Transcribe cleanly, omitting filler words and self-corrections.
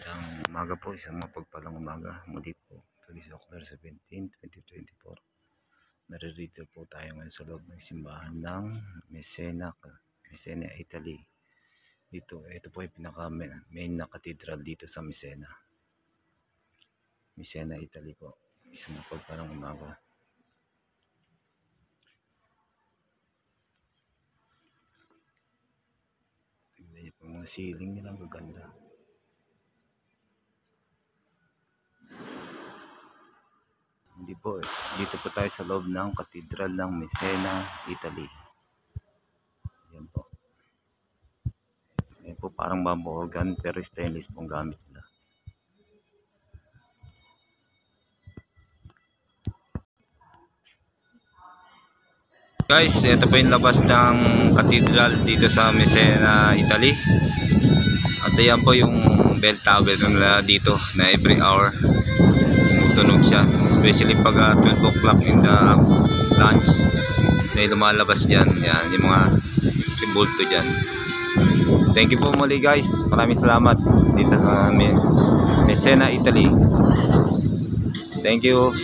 Isang umaga po, isang mapagpalang umaga. Muli po, tuloy sa October 17, 2024. Naririto po tayo ngayon sa loob ng simbahan ng Messena, Italy. Ito po ay pinaka-main na cathedral dito sa Messena, Italy po. Isang mapagpalang umaga. Tingnan niyo po mga ceiling nila, maganda. Hindi po, dito po tayo sa loob ng Cathedral ng Messena, Italy. Ayan po. Ayan po, parang bamboo organ pero stainless pong gamit nila. Guys, ito po yung labas ng cathedral dito sa Messena, Italy. At ayan po yung bell tower nila dito na every hour tunog siya, especially pag 12 o'clock in the lunch may lumalabas dyan. Yan, yung mga simbulto dyan. Thank you po muli guys, maraming salamat dito sa Messena, Italy. Thank you.